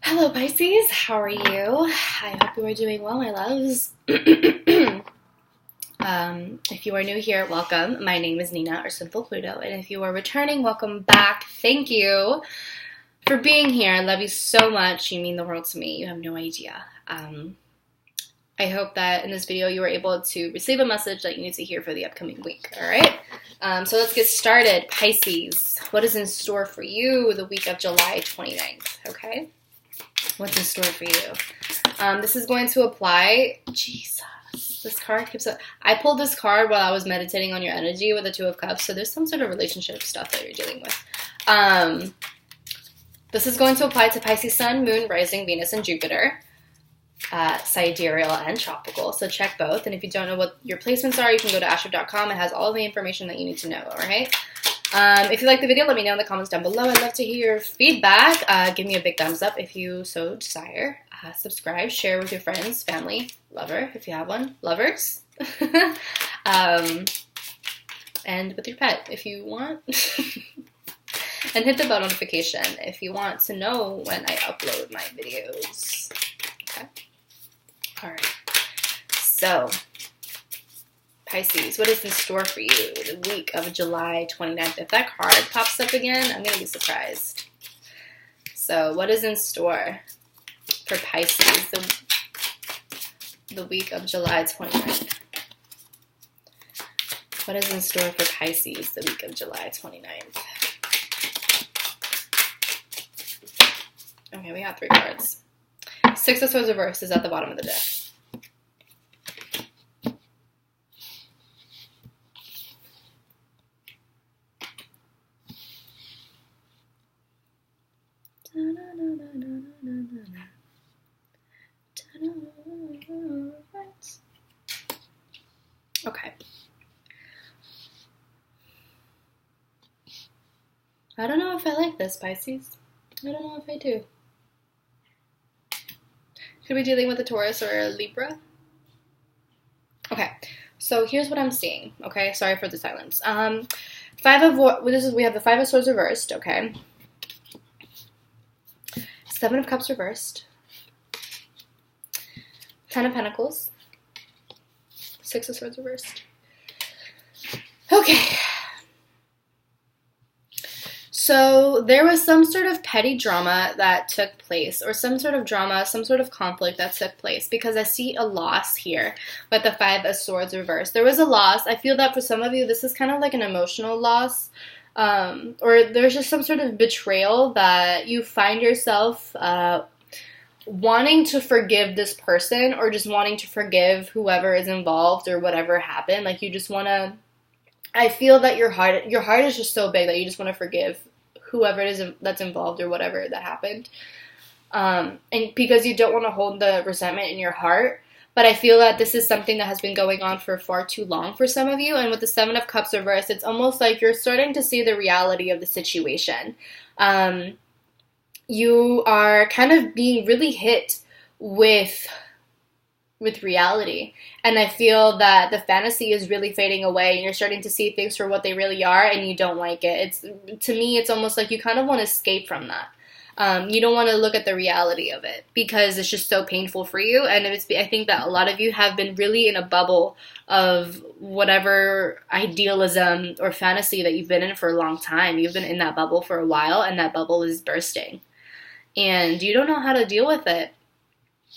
Hello Pisces, how are you? I hope you are doing well, my loves. If you are new here, welcome. My name is Nina, or Sinfulpluto, and if you are returning, welcome back. Thank you for being here. I love you so much. You mean the world to me. You have no idea. I hope that in this video you were able to receive a message that you need to hear for the upcoming week, all right? So let's get started. Pisces, what is in store for you the week of July 29th, okay? What's in store for you? This is going to apply. Jesus, this card keeps up. I pulled this card while I was meditating on your energy with the Two of Cups, so there's some sort of relationship stuff that you're dealing with. This is going to apply to Pisces Sun, Moon, Rising, Venus, and Jupiter, Sidereal and Tropical, so check both. And if you don't know what your placements are, you can go to Cashapp.com. It has all the information that you need to know, all right? If you like the video, let me know in the comments down below. I'd love to hear your feedback. Give me a big thumbs up if you so desire. Subscribe, share with your friends, family, lover, if you have one, lovers. And with your pet, if you want. And hit the bell notification if you want to know when I upload my videos. Okay? Alright. So, Pisces, what is in store for you the week of July 29th? If that card pops up again, I'm going to be surprised. So, what is in store for Pisces the week of July 29th? What is in store for Pisces the week of July 29th? Okay, we have 3 cards. Six of Swords reversed is at the bottom of the deck. Okay. I don't know if I like this, Pisces. I don't know if I do. Could be dealing with a Taurus or a Libra. Okay, so here's what I'm seeing. Okay, sorry for the silence. We have the Five of Swords reversed. Okay. 7 of Cups reversed. 10 of Pentacles. 6 of Swords reversed. Okay. So there was some sort of petty drama that took place, or some sort of drama, some sort of conflict that took place, because I see a loss here with the 5 of Swords reversed. There was a loss. I feel that for some of you, this is kind of like an emotional loss, or there's just some sort of betrayal that you find yourself wanting to forgive this person, or just wanting to forgive whoever is involved or whatever happened. Like you just want to, I feel that your heart is just so big that you just want to forgive whoever it is that's involved or whatever that happened. And because you don't want to hold the resentment in your heart. But I feel that this is something that has been going on for far too long for some of you. And with the 7 of Cups reversed, it's almost like you're starting to see the reality of the situation. You are kind of being really hit with reality. And I feel that the fantasy is really fading away, and you're starting to see things for what they really are, and you don't like it. To me, it's almost like you kind of want to escape from that. You don't want to look at the reality of it because it's just so painful for you. And I think that a lot of you have been really in a bubble of whatever idealism or fantasy that you've been in for a long time. You've been in that bubble for a while, and that bubble is bursting. And you don't know how to deal with it.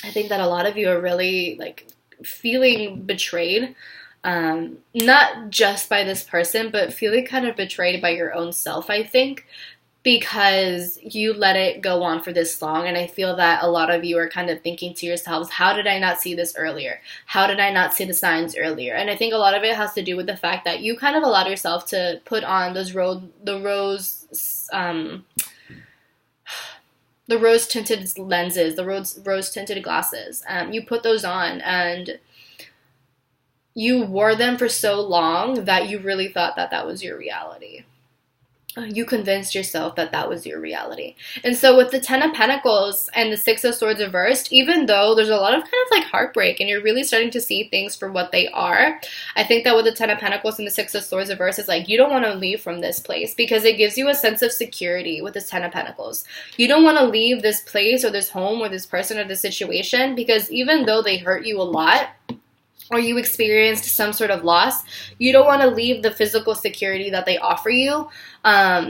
I think that a lot of you are really like feeling betrayed, not just by this person, but feeling kind of betrayed by your own self, I think, because you let it go on for this long. And I feel that a lot of you are kind of thinking to yourselves, how did I not see this earlier? How did I not see the signs earlier? And I think a lot of it has to do with the fact that you kind of allowed yourself to put on those rose-tinted lenses, the rose-tinted glasses. You put those on, and you wore them for so long that you really thought that that was your reality. you convinced yourself that that was your reality. And so with the Ten of Pentacles and the Six of Swords reversed, even though there's a lot of kind of like heartbreak and you're really starting to see things for what they are, I think that with the Ten of Pentacles and the Six of Swords reversed, it's like you don't want to leave from this place because it gives you a sense of security with this Ten of Pentacles. You don't want to leave this place or this home or this person or this situation because even though they hurt you a lot, or you experienced some sort of loss, you don't want to leave the physical security that they offer you.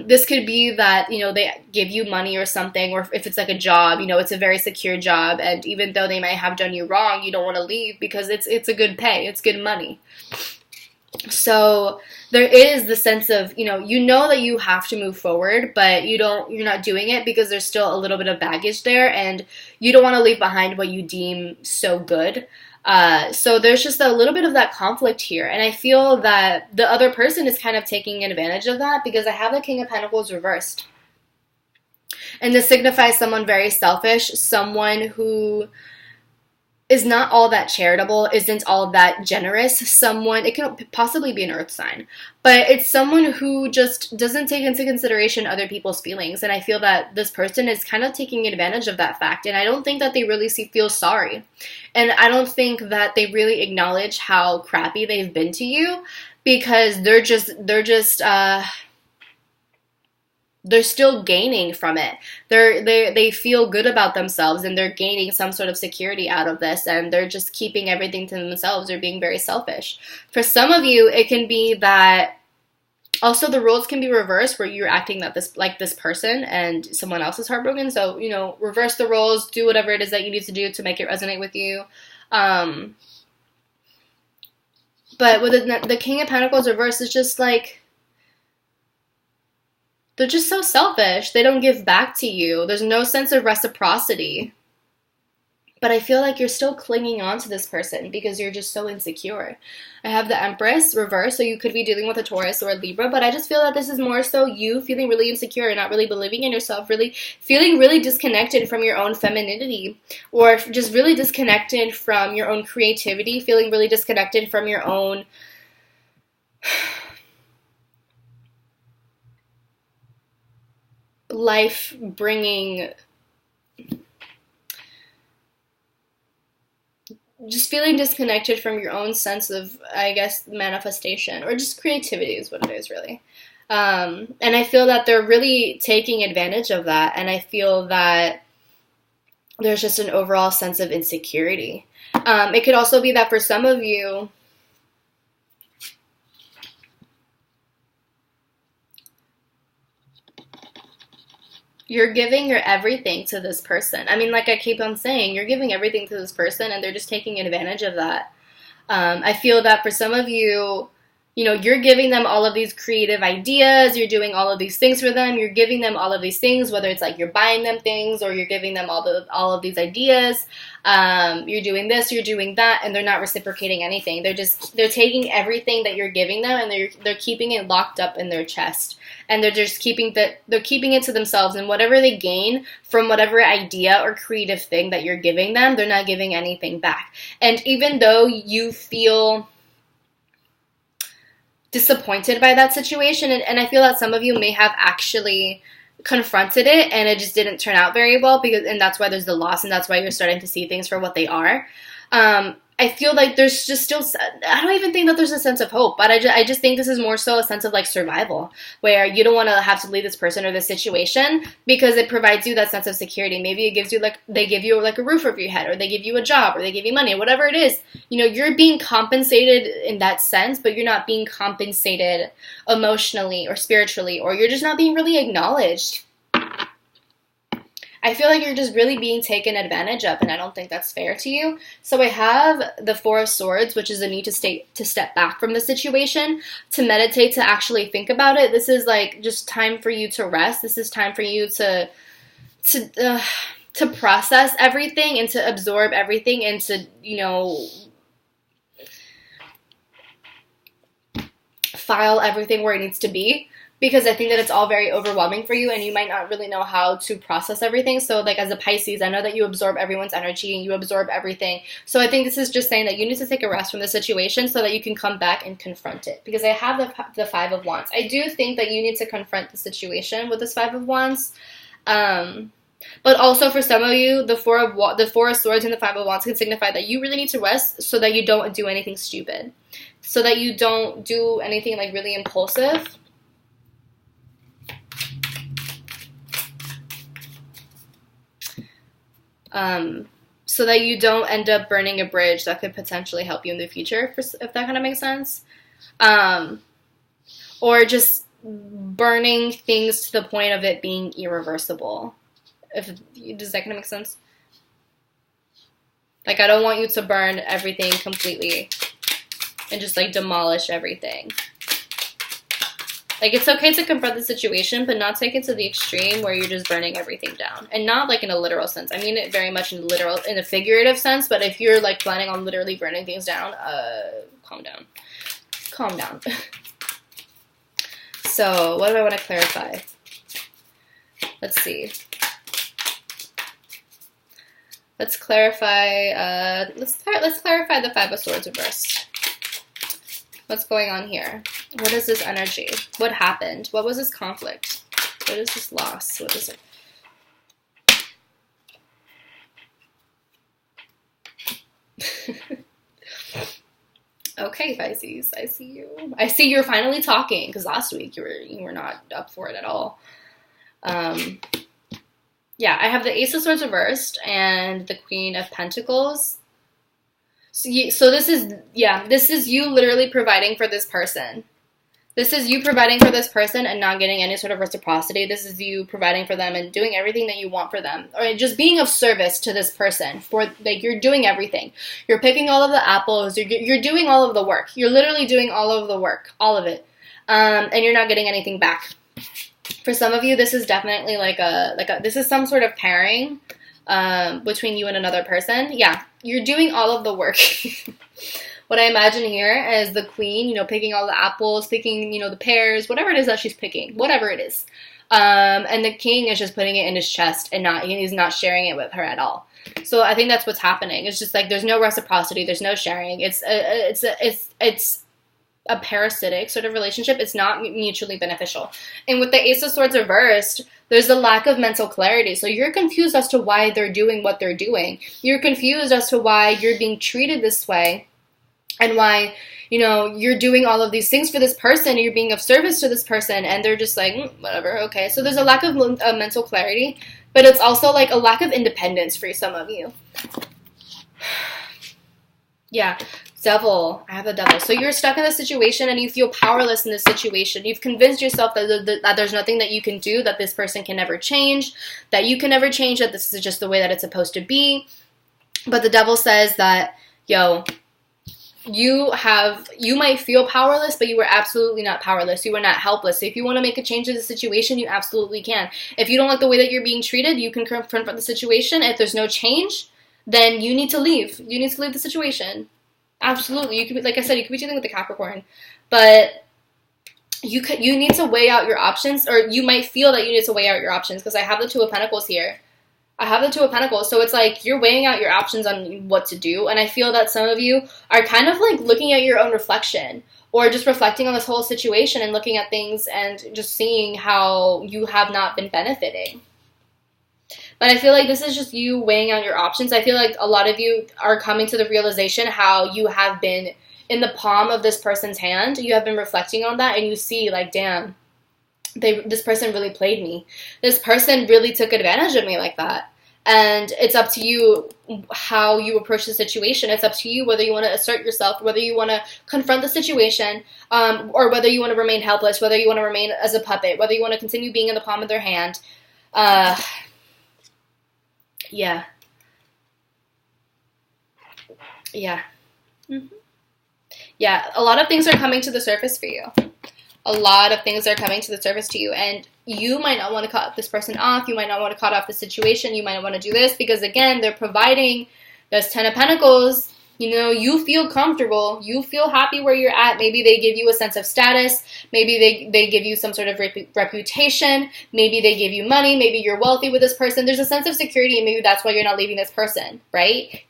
This could be that, they give you money or something, or if it's like a job, it's a very secure job. And even though they might have done you wrong, you don't want to leave because it's a good pay. It's good money. So there is the sense of, that you have to move forward, but you're not doing it because there's still a little bit of baggage there and you don't want to leave behind what you deem so good. So there's just a little bit of that conflict here. And I feel that the other person is kind of taking advantage of that because I have the King of Pentacles reversed. And this signifies someone very selfish, someone who is not all that charitable, isn't all that generous, it could possibly be an earth sign, but it's someone who just doesn't take into consideration other people's feelings. And I feel that this person is kind of taking advantage of that fact. And I don't think that they really feel sorry. And I don't think that they really acknowledge how crappy they've been to you because they're still gaining from it. They feel good about themselves and they're gaining some sort of security out of this, and they're just keeping everything to themselves. They're being very selfish. For some of you, it can be that also the roles can be reversed where you're acting like this person and someone else is heartbroken. So, reverse the roles, do whatever it is that you need to do to make it resonate with you. But with the King of Pentacles reversed, it's just like, they're just so selfish. They don't give back to you. There's no sense of reciprocity. But I feel like you're still clinging on to this person because you're just so insecure. I have the Empress reversed, so you could be dealing with a Taurus or a Libra, but I just feel that this is more so you feeling really insecure and not really believing in yourself, really feeling really disconnected from your own femininity, or just really disconnected from your own creativity, feeling really disconnected from your own life bringing, just feeling disconnected from your own sense of, I guess, manifestation or just creativity is what it is really. And I feel that they're really taking advantage of that. And I feel that there's just an overall sense of insecurity. It could also be that for some of you, you're giving your everything to this person. I mean, like I keep on saying, you're giving everything to this person and they're just taking advantage of that. I feel that for some of you, you're giving them all of these creative ideas. You're doing all of these things for them. You're giving them all of these things, whether it's like you're buying them things or you're giving them all of these ideas. You're doing this, you're doing that, and they're not reciprocating anything. They're taking everything that you're giving them and they're keeping it locked up in their chest. And they're just keeping it to themselves, and whatever they gain from whatever idea or creative thing that you're giving them, they're not giving anything back. And even though you feel disappointed by that situation, and I feel that some of you may have actually confronted it and it just didn't turn out very well, and that's why there's the loss, and that's why you're starting to see things for what they are. I feel like there's just still, I don't even think that there's a sense of hope, but I just think this is more so a sense of like survival, where you don't want to have to leave this person or this situation because it provides you that sense of security. Maybe it gives you they give you like a roof over your head, or they give you a job, or they give you money, or whatever it is. You're being compensated in that sense, but you're not being compensated emotionally or spiritually, or you're just not being really acknowledged. I feel like you're just really being taken advantage of, and I don't think that's fair to you. So I have the Four of Swords, which is a need to step back from the situation, to meditate, to actually think about it. This is like just time for you to rest. This is time for you to process everything and to absorb everything and to, file everything where it needs to be. because I think that it's all very overwhelming for you and you might not really know how to process everything. So like as a Pisces, I know that you absorb everyone's energy and you absorb everything. So I think this is just saying that you need to take a rest from the situation so that you can come back and confront it. Because I have the Five of Wands. I do think that you need to confront the situation with this Five of Wands. But also for some of you, the Four of Swords and the Five of Wands can signify that you really need to rest so that you don't do anything stupid. So that you don't do anything like really impulsive. So that you don't end up burning a bridge that could potentially help you in the future, if that kind of makes sense. Or just burning things to the point of it being irreversible. Does that kind of make sense? Like, I don't want you to burn everything completely and just, like, demolish everything. Like, it's okay to confront the situation, but not take it to the extreme where you're just burning everything down. And not, like, in a literal sense. I mean it very much in a figurative sense, but if you're, like, planning on literally burning things down, calm down. Calm down. So, what do I want to clarify? Let's see. Let's clarify, let's clarify the Five of Swords reversed. What's going on here? What is this energy? What happened? What was this conflict? What is this loss? What is it? Okay, Pisces, I see you. I see you're finally talking, because last week you were not up for it at all. Yeah, I have the Ace of Swords reversed and the Queen of Pentacles. So this is you literally providing for this person. This is you providing for this person and not getting any sort of reciprocity. This is you providing for them and doing everything that you want for them. Or just being of service to this person. Like, you're doing everything. You're picking all of the apples. You're doing all of the work. You're literally doing all of the work. All of it. And you're not getting anything back. For some of you, this is definitely this is some sort of pairing between you and another person. Yeah, you're doing all of the work. What I imagine here is the queen, picking all the apples, picking, the pears, whatever it is that she's picking, whatever it is. And the king is just putting it in his chest and he's not sharing it with her at all. So I think that's what's happening. It's just like there's no reciprocity, there's no sharing. It's a parasitic sort of relationship. It's not mutually beneficial. And with the Ace of Swords reversed, there's a lack of mental clarity. So you're confused as to why they're doing what they're doing. You're confused as to why you're being treated this way and why, you're doing all of these things for this person. You're being of service to this person and they're just like, whatever, okay. So there's a lack of mental clarity, but it's also like a lack of independence for some of you. Yeah. Devil. I have the devil. So you're stuck in this situation and you feel powerless in this situation. You've convinced yourself that there's nothing that you can do, that this person can never change, that you can never change, that this is just the way that it's supposed to be. But the devil says that, you might feel powerless, but you were absolutely not powerless. You were not helpless. So if you want to make a change in the situation, you absolutely can. If you don't like the way that you're being treated, you can confront the situation. If there's no change, then you need to leave. You need to leave the situation. Absolutely. You could be, like I said, you could be dealing with the Capricorn, but you need to weigh out your options, or you might feel that you need to weigh out your options, because I have the Two of Pentacles here. I have the Two of Pentacles, so it's like you're weighing out your options on what to do, and I feel that some of you are kind of like looking at your own reflection, or just reflecting on this whole situation and looking at things and just seeing how you have not been benefiting. But I feel like this is just you weighing out your options. I feel like a lot of you are coming to the realization how you have been in the palm of this person's hand. You have been reflecting on that and you see like, damn, this person really played me. This person really took advantage of me like that. And it's up to you how you approach the situation. It's up to you whether you want to assert yourself, whether you want to confront the situation, or whether you want to remain helpless, whether you want to remain as a puppet, whether you want to continue being in the palm of their hand. Yeah. Mm-hmm. Yeah, a lot of things are coming to the surface for you. A lot of things are coming to the surface to you, and you might not want to cut this person off. You might not want to cut off the situation. You might not want to do this because, again, they're providing. There's Ten of Pentacles. You know, you feel comfortable. You feel happy where you're at. Maybe they give you a sense of status. Maybe they give you some sort of reputation. Maybe they give you money. Maybe you're wealthy with this person. There's a sense of security, and maybe that's why you're not leaving this person, right?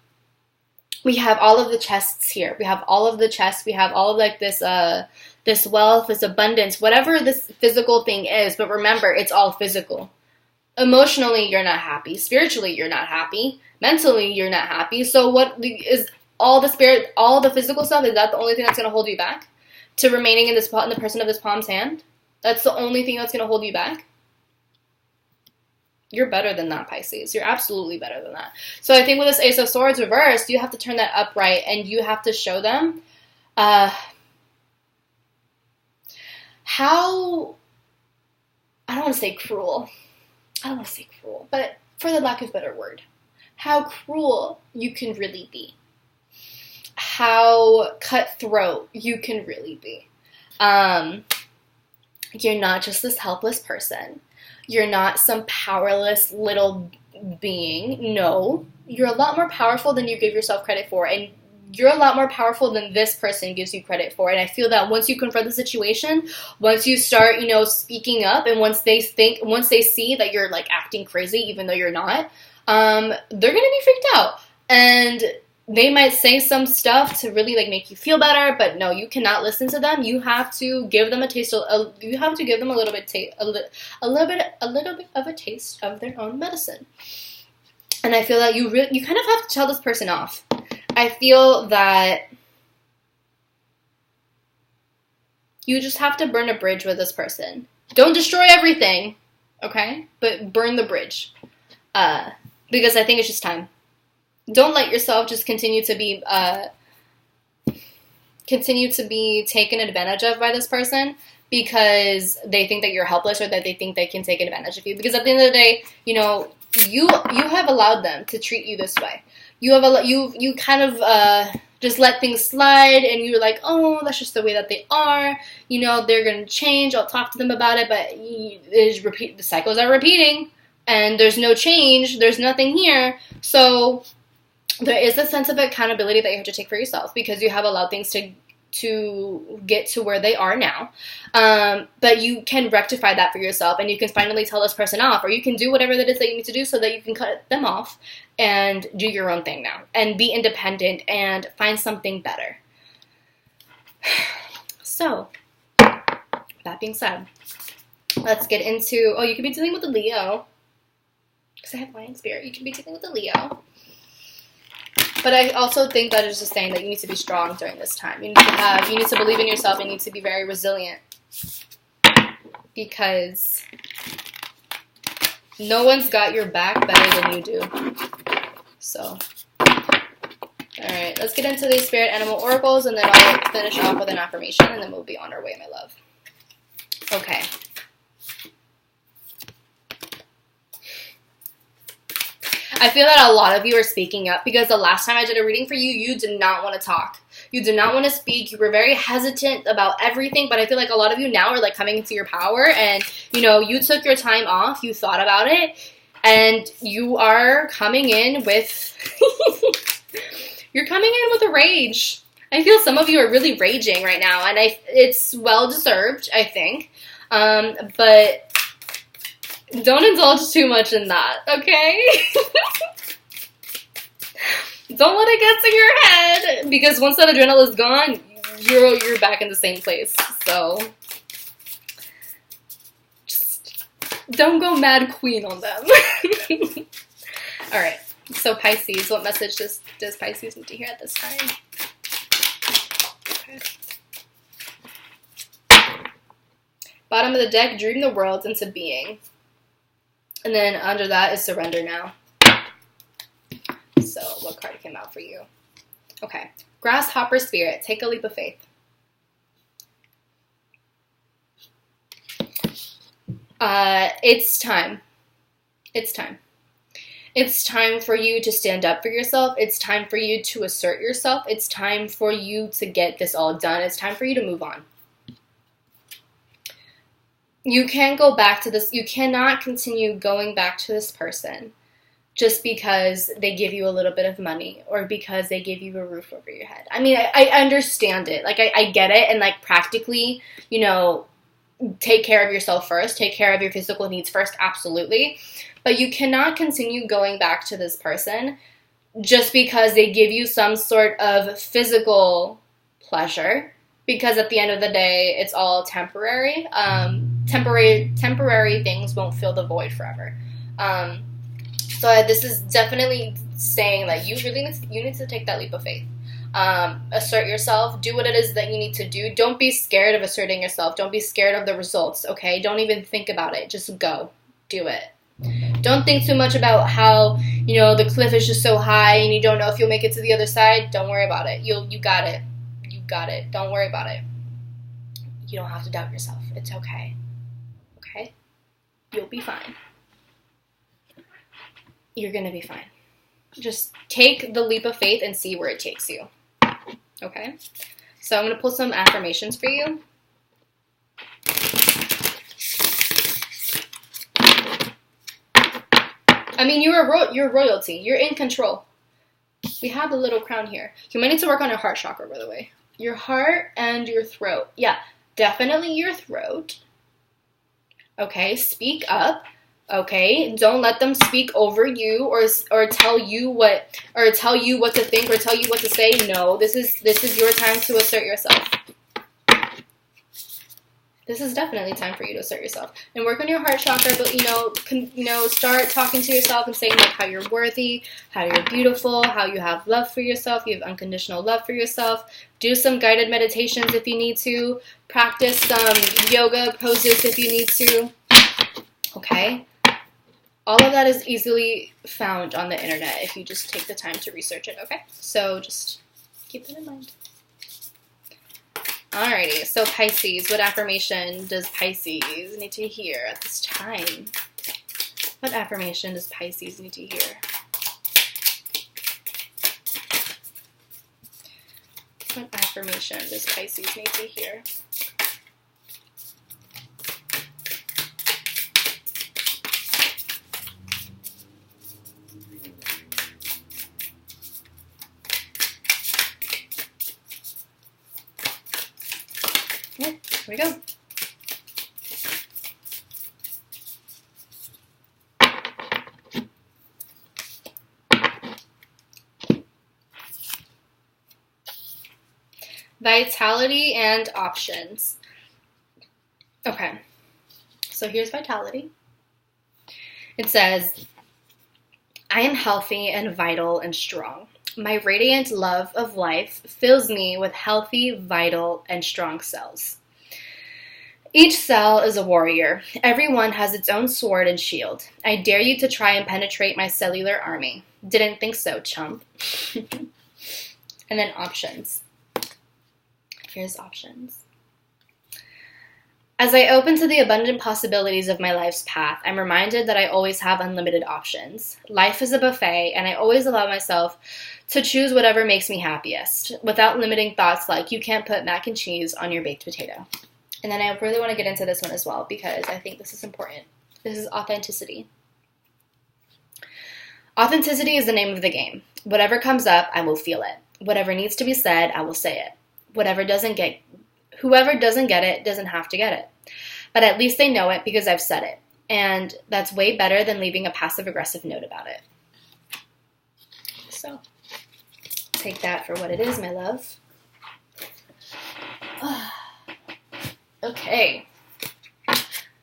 We have all of the chests here. We have all of the chests. We have all of like this wealth, this abundance, whatever this physical thing is. But remember, it's all physical. Emotionally, you're not happy. Spiritually, you're not happy. Mentally, you're not happy. So what is all the spirit, all the physical stuff, is that the only thing that's going to hold you back to remaining in the person of this palm's hand? That's the only thing that's going to hold you back? You're better than that, Pisces. You're absolutely better than that. So I think with this Ace of Swords reversed, you have to turn that upright, and you have to show them how, I don't want to say cruel. But for the lack of a better word, how cruel you can really be. How cutthroat you can really be. You're not just this helpless person. You're not some powerless little being. No, you're a lot more powerful than you give yourself credit for. And you're a lot more powerful than this person gives you credit for. And I feel that once you confront the situation, once you start, speaking up, and once they see that you're like acting crazy, even though you're not, they're going to be freaked out. And they might say some stuff to really like make you feel better, but no, you cannot listen to them. You have to give them a taste. You have to give them a little bit of a taste of their own medicine. And I feel that you kind of have to tell this person off. I feel that you just have to burn a bridge with this person. Don't destroy everything, okay? But burn the bridge, because I think it's just time. Don't let yourself just continue to be taken advantage of by this person because they think that you're helpless or that they think they can take advantage of you. Because at the end of the day, you have allowed them to treat you this way. You kind of just let things slide, and you're like, oh, that's just the way that they are. They're gonna change. I'll talk to them about it, but the cycles are repeating, and there's no change. There's nothing here. So there is a sense of accountability that you have to take for yourself because you have allowed things to get to where they are now. But you can rectify that for yourself, and you can finally tell this person off, or you can do whatever that is that you need to do so that you can cut them off and do your own thing now and be independent and find something better. So, that being said, let's get into, you can be dealing with a Leo. Because I have lion spirit. You can be dealing with a Leo. But I also think that it's just saying that you need to be strong during this time. You need to believe in yourself. You need to be very resilient. Because no one's got your back better than you do. So, alright, let's get into these spirit animal oracles, and then I'll finish off with an affirmation, and then we'll be on our way, my love. Okay. I feel that a lot of you are speaking up because the last time I did a reading for you, you did not want to talk. You did not want to speak. You were very hesitant about everything, but I feel like a lot of you now are like coming into your power, and you took your time off, you thought about it, and you are coming in with you're coming in with a rage. I feel some of you are really raging right now, and it's well deserved, I think. But don't indulge too much in that, okay? Don't let it get to your head, because once that adrenaline is gone, you're back in the same place. So just don't go mad queen on them. All right. So Pisces, what message does Pisces need to hear at this time? Okay. Bottom of the deck, dream the world into being. And then under that is surrender now. So what card came out for you? Okay. Grasshopper spirit, take a leap of faith. It's time. It's time. It's time for you to stand up for yourself. It's time for you to assert yourself. It's time for you to get this all done. It's time for you to move on. You can't go back to this. You cannot continue going back to this person just because they give you a little bit of money or because they give you a roof over your head. I mean, I understand it. Like, I get it. And, like, practically, you know, take care of yourself first. Take care of your physical needs first. Absolutely. But you cannot continue going back to this person just because they give you some sort of physical pleasure. Because at the end of the day, it's all temporary. Temporary things won't fill the void forever. So this is definitely saying that you need to take that leap of faith. Assert yourself. Do what it is that you need to do. Don't be scared of asserting yourself. Don't be scared of the results, okay? Don't even think about it. Just go. Do it. Don't think too much about how, you know, the cliff is just so high and you don't know if you'll make it to the other side. Don't worry about it. You got it. You got it. Don't worry about it. You don't have to doubt yourself. It's okay. Okay? You'll be fine. You're going to be fine. Just take the leap of faith and see where it takes you. Okay? So I'm going to pull some affirmations for you. I mean, you're royalty. You're in control. We have a little crown here. You might need to work on your heart chakra, by the way. Your heart and your throat. Yeah, definitely your throat. Okay, speak up. Okay, don't let them speak over you or tell you what to think or tell you what to say. No, this is your time to assert yourself. This is definitely time for you to assert yourself and work on your heart chakra. But start talking to yourself and saying like how you're worthy, how you're beautiful, how you have love for yourself. You have unconditional love for yourself. Do some guided meditations if you need to. Practice some yoga poses if you need to. Okay. All of that is easily found on the internet if you just take the time to research it, okay? So just keep that in mind. Alrighty, so Pisces, what affirmation does Pisces need to hear at this time? What affirmation does Pisces need to hear? What affirmation does Pisces need to hear? Here we go. Vitality and options. Okay, so here's vitality. It says, I am healthy and vital and strong. My radiant love of life fills me with healthy, vital, and strong cells. Each cell is a warrior. Everyone has its own sword and shield. I dare you to try and penetrate my cellular army. Didn't think so, chump. And then options. Here's options. As I open to the abundant possibilities of my life's path, I'm reminded that I always have unlimited options. Life is a buffet, and I always allow myself to choose whatever makes me happiest, without limiting thoughts like, you can't put mac and cheese on your baked potato. And then I really want to get into this one as well, because I think this is important. This is authenticity. Authenticity is the name of the game. Whatever comes up, I will feel it. Whatever needs to be said, I will say it. Whoever doesn't get it doesn't have to get it. But at least they know it because I've said it. And that's way better than leaving a passive-aggressive note about it. So, take that for what it is, my love. Okay.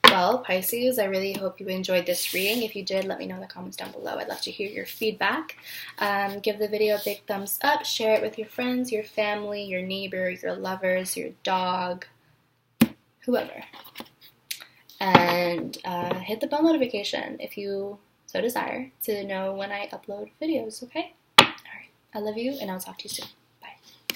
Well, Pisces, I really hope you enjoyed this reading. If you did, let me know in the comments down below. I'd love to hear your feedback. Give the video a big thumbs up. Share it with your friends, your family, your neighbor, your lovers, your dog, whoever. And hit the bell notification if you so desire to know when I upload videos, okay? All right. I love you, and I'll talk to you soon.